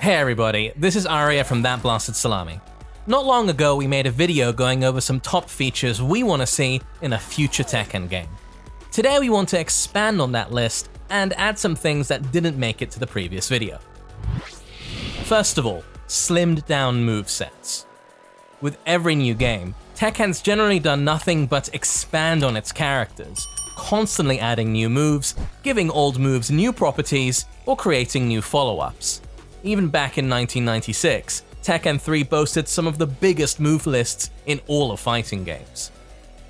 Hey everybody, this is Arya from That Blasted Salami. Not long ago we made a video going over some top features we want to see in a future Tekken game. Today we want to expand on that list and add some things that didn't make it to the previous video. First of all, slimmed down movesets. With every new game, Tekken's generally done nothing but expand on its characters, constantly adding new moves, giving old moves new properties, or creating new follow-ups. Even back in 1996, Tekken 3 boasted some of the biggest move lists in all of fighting games.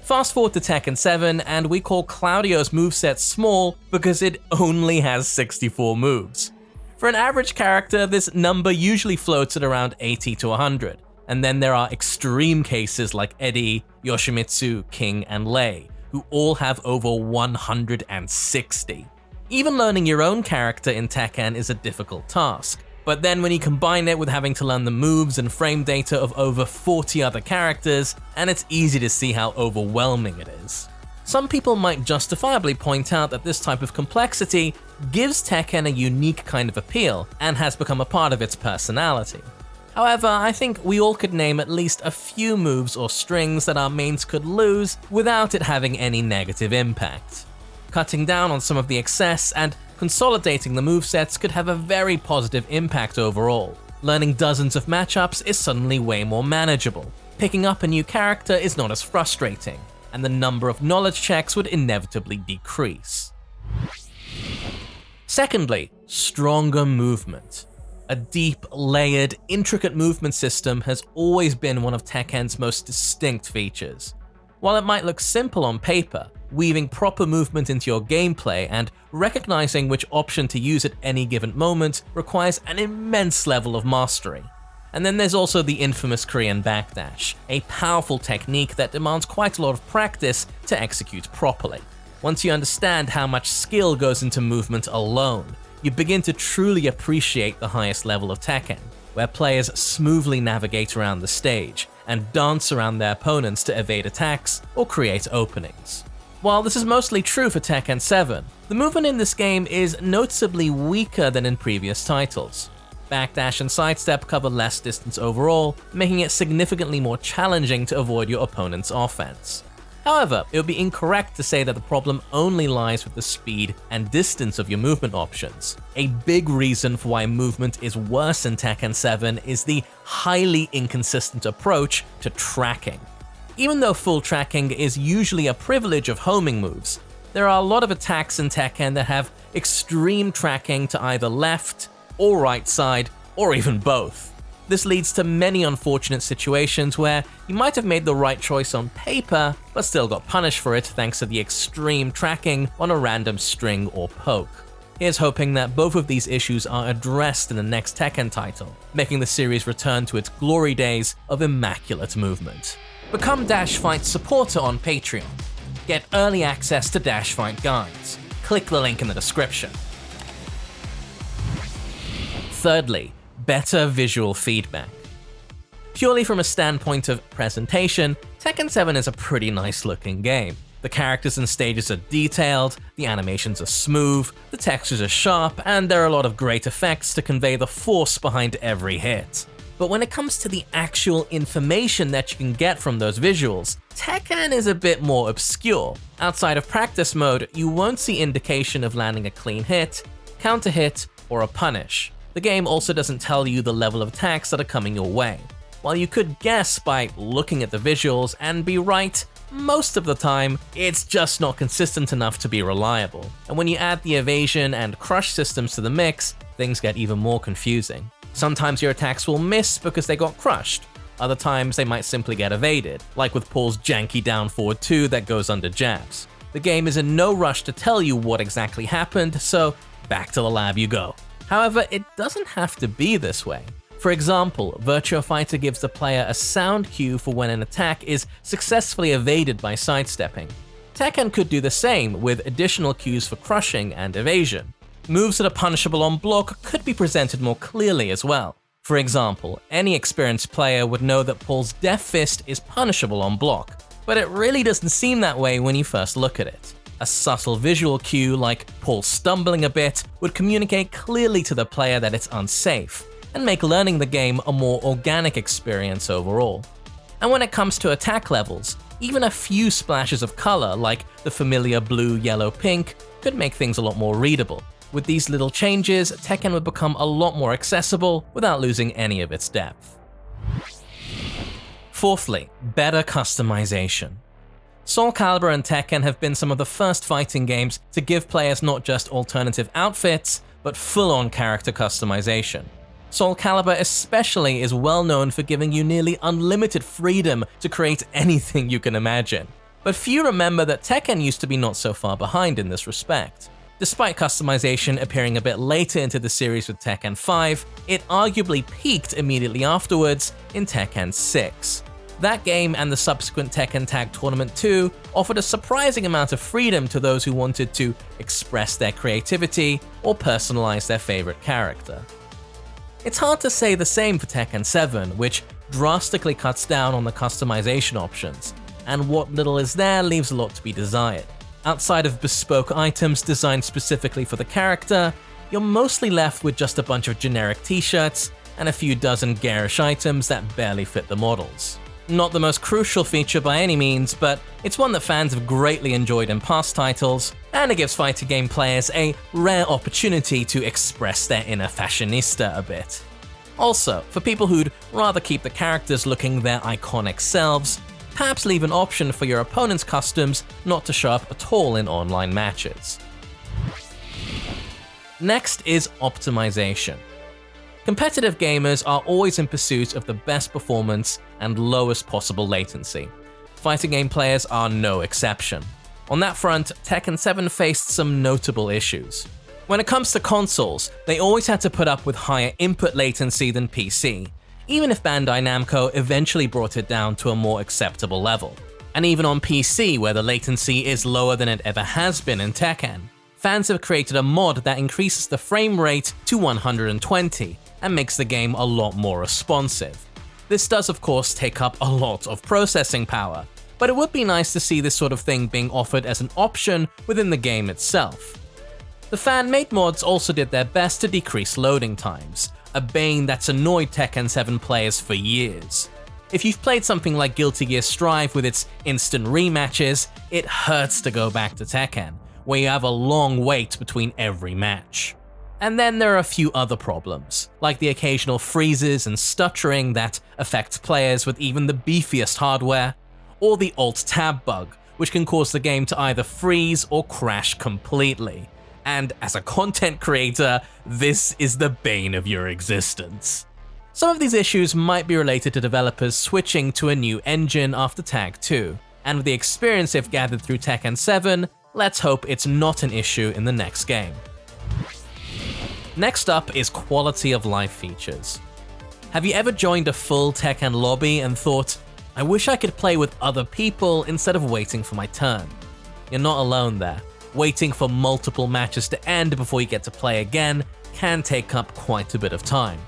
Fast forward to Tekken 7 and we call Claudio's moveset small because it only has 64 moves. For an average character, this number usually floats at around 80 to 100, and then there are extreme cases like Eddie, Yoshimitsu, King, and Lei, who all have over 160. Even learning your own character in Tekken is a difficult task. But then when you combine it with having to learn the moves and frame data of over 40 other characters, and it's easy to see how overwhelming it is. Some people might justifiably point out that this type of complexity gives Tekken a unique kind of appeal and has become a part of its personality. However, I think we all could name at least a few moves or strings that our mains could lose without it having any negative impact. Cutting down on some of the excess and consolidating the movesets could have a very positive impact overall. Learning dozens of matchups is suddenly way more manageable. Picking up a new character is not as frustrating, and the number of knowledge checks would inevitably decrease. Secondly, stronger movement. A deep, layered, intricate movement system has always been one of Tekken's most distinct features. While it might look simple on paper, weaving proper movement into your gameplay and recognizing which option to use at any given moment requires an immense level of mastery. And then there's also the infamous Korean backdash, a powerful technique that demands quite a lot of practice to execute properly. Once you understand how much skill goes into movement alone, you begin to truly appreciate the highest level of Tekken, where players smoothly navigate around the stage and dance around their opponents to evade attacks or create openings. While this is mostly true for Tekken 7, the movement in this game is noticeably weaker than in previous titles. Backdash and sidestep cover less distance overall, making it significantly more challenging to avoid your opponent's offense. However, it would be incorrect to say that the problem only lies with the speed and distance of your movement options. A big reason for why movement is worse in Tekken 7 is the highly inconsistent approach to tracking. Even though full tracking is usually a privilege of homing moves, there are a lot of attacks in Tekken that have extreme tracking to either left or right side, or even both. This leads to many unfortunate situations where you might have made the right choice on paper, but still got punished for it thanks to the extreme tracking on a random string or poke. Here's hoping that both of these issues are addressed in the next Tekken title, making the series return to its glory days of immaculate movement. Become DashFight supporter on Patreon. Get early access to DashFight guides. Click the link in the description. Thirdly, better visual feedback. Purely from a standpoint of presentation, Tekken 7 is a pretty nice looking game. The characters and stages are detailed, the animations are smooth, the textures are sharp, and there are a lot of great effects to convey the force behind every hit. But when it comes to the actual information that you can get from those visuals, Tekken is a bit more obscure. Outside of practice mode, you won't see indication of landing a clean hit, counter hit, or a punish. The game also doesn't tell you the level of attacks that are coming your way. While you could guess by looking at the visuals and be right, most of the time, it's just not consistent enough to be reliable. And when you add the evasion and crush systems to the mix, things get even more confusing. Sometimes your attacks will miss because they got crushed. Other times they might simply get evaded, like with Paul's janky down forward 2 that goes under jabs. The game is in no rush to tell you what exactly happened, so back to the lab you go. However, it doesn't have to be this way. For example, Virtua Fighter gives the player a sound cue for when an attack is successfully evaded by sidestepping. Tekken could do the same with additional cues for crushing and evasion. Moves that are punishable on block could be presented more clearly as well. For example, any experienced player would know that Paul's Death Fist is punishable on block, but it really doesn't seem that way when you first look at it. A subtle visual cue like Paul stumbling a bit would communicate clearly to the player that it's unsafe, and make learning the game a more organic experience overall. And when it comes to attack levels, even a few splashes of color like the familiar blue, yellow, pink could make things a lot more readable. With these little changes, Tekken would become a lot more accessible without losing any of its depth. Fourthly, better customization. Soul Calibur and Tekken have been some of the first fighting games to give players not just alternative outfits, but full-on character customization. Soul Calibur especially is well known for giving you nearly unlimited freedom to create anything you can imagine. But few remember that Tekken used to be not so far behind in this respect. Despite customization appearing a bit later into the series with Tekken 5, it arguably peaked immediately afterwards in Tekken 6. That game and the subsequent Tekken Tag Tournament 2 offered a surprising amount of freedom to those who wanted to express their creativity or personalize their favorite character. It's hard to say the same for Tekken 7, which drastically cuts down on the customization options, and what little is there leaves a lot to be desired. Outside of bespoke items designed specifically for the character, you're mostly left with just a bunch of generic t-shirts and a few dozen garish items that barely fit the models. Not the most crucial feature by any means, but it's one that fans have greatly enjoyed in past titles, and it gives fighting game players a rare opportunity to express their inner fashionista a bit. Also, for people who'd rather keep the characters looking their iconic selves, perhaps leave an option for your opponent's customs not to show up at all in online matches. Next is optimization. Competitive gamers are always in pursuit of the best performance and lowest possible latency. Fighting game players are no exception. On that front, Tekken 7 faced some notable issues. When it comes to consoles, they always had to put up with higher input latency than PC, even if Bandai Namco eventually brought it down to a more acceptable level. And even on PC, where the latency is lower than it ever has been in Tekken, fans have created a mod that increases the frame rate to 120 and makes the game a lot more responsive. This does of course take up a lot of processing power, but it would be nice to see this sort of thing being offered as an option within the game itself. The fan-made mods also did their best to decrease loading times, a bane that's annoyed Tekken 7 players for years. If you've played something like Guilty Gear Strive with its instant rematches, it hurts to go back to Tekken, where you have a long wait between every match. And then there are a few other problems, like the occasional freezes and stuttering that affect players with even the beefiest hardware, or the Alt-Tab bug, which can cause the game to either freeze or crash completely. And as a content creator, this is the bane of your existence. Some of these issues might be related to developers switching to a new engine after Tag 2, and with the experience they've gathered through Tekken 7, let's hope it's not an issue in the next game. Next up is quality of life features. Have you ever joined a full Tekken lobby and thought, I wish I could play with other people instead of waiting for my turn? You're not alone there. Waiting for multiple matches to end before you get to play again can take up quite a bit of time.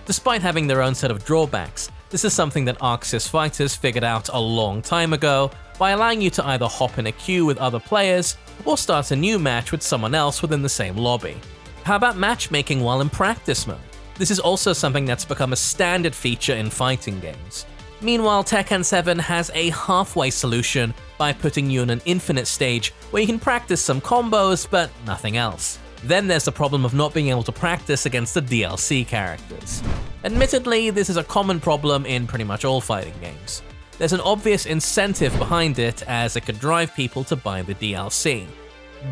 Despite having their own set of drawbacks, this is something that ArcSys fighters figured out a long time ago by allowing you to either hop in a queue with other players or start a new match with someone else within the same lobby. How about matchmaking while in practice mode? This is also something that's become a standard feature in fighting games. Meanwhile, Tekken 7 has a halfway solution by putting you in an infinite stage where you can practice some combos but nothing else. Then there's the problem of not being able to practice against the DLC characters. Admittedly, this is a common problem in pretty much all fighting games. There's an obvious incentive behind it, as it could drive people to buy the DLC.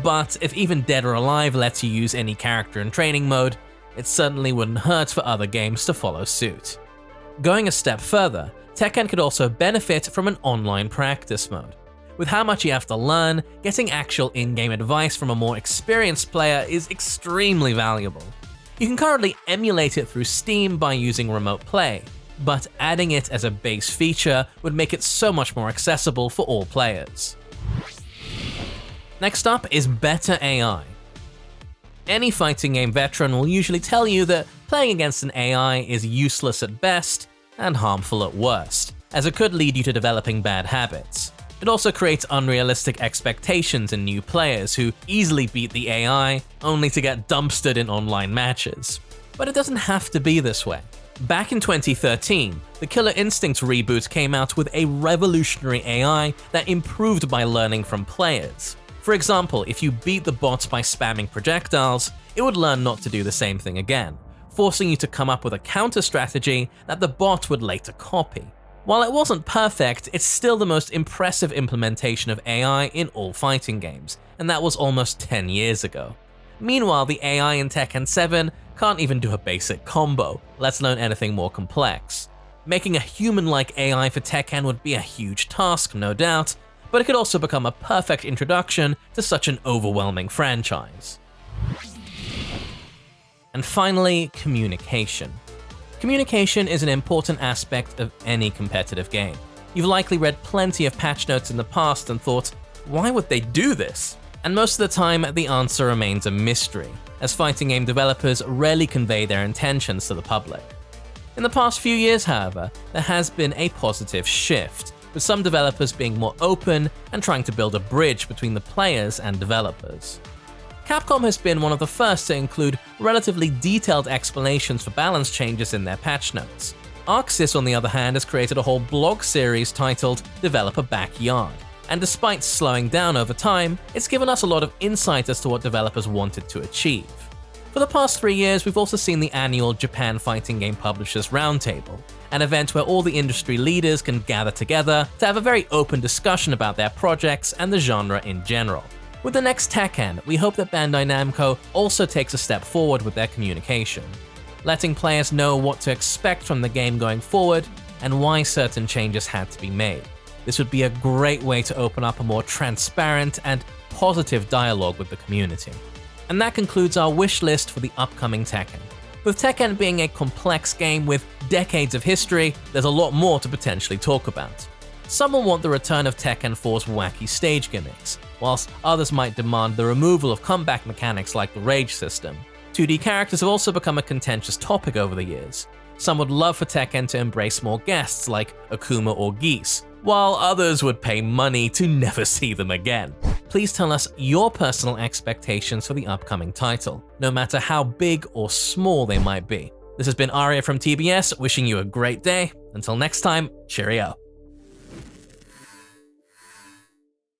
But if even Dead or Alive lets you use any character in training mode, it certainly wouldn't hurt for other games to follow suit. Going a step further, Tekken could also benefit from an online practice mode. With how much you have to learn, getting actual in-game advice from a more experienced player is extremely valuable. You can currently emulate it through Steam by using Remote Play, but adding it as a base feature would make it so much more accessible for all players. Next up is better AI. Any fighting game veteran will usually tell you that playing against an AI is useless at best and harmful at worst, as it could lead you to developing bad habits. It also creates unrealistic expectations in new players who easily beat the AI only to get dumpstered in online matches. But it doesn't have to be this way. Back in 2013, the Killer Instinct reboot came out with a revolutionary AI that improved by learning from players. For example, if you beat the bots by spamming projectiles, it would learn not to do the same thing again, forcing you to come up with a counter strategy that the bot would later copy. While it wasn't perfect, it's still the most impressive implementation of AI in all fighting games, and that was almost 10 years ago. Meanwhile, the AI in Tekken 7 can't even do a basic combo, let alone anything more complex. Making a human-like AI for Tekken would be a huge task, no doubt, but it could also become a perfect introduction to such an overwhelming franchise. And finally, communication. Communication is an important aspect of any competitive game. You've likely read plenty of patch notes in the past and thought, why would they do this? And most of the time, the answer remains a mystery, as fighting game developers rarely convey their intentions to the public. In the past few years, however, there has been a positive shift, with some developers being more open and trying to build a bridge between the players and developers. Capcom has been one of the first to include relatively detailed explanations for balance changes in their patch notes. ArcSys, on the other hand, has created a whole blog series titled Developer Backyard, and despite slowing down over time, it's given us a lot of insight as to what developers wanted to achieve. For the past 3 years, we've also seen the annual Japan Fighting Game Publishers Roundtable, an event where all the industry leaders can gather together to have a very open discussion about their projects and the genre in general. With the next Tekken, we hope that Bandai Namco also takes a step forward with their communication, letting players know what to expect from the game going forward and why certain changes had to be made. This would be a great way to open up a more transparent and positive dialogue with the community. And that concludes our wish list for the upcoming Tekken. With Tekken being a complex game with decades of history, there's a lot more to potentially talk about. Some will want the return of Tekken 4's wacky stage gimmicks, whilst others might demand the removal of comeback mechanics like the Rage system. 2D characters have also become a contentious topic over the years. Some would love for Tekken to embrace more guests like Akuma or Geese, while others would pay money to never see them again. Please tell us your personal expectations for the upcoming title, no matter how big or small they might be. This has been Arya from TBS, wishing you a great day. Until next time, cheerio.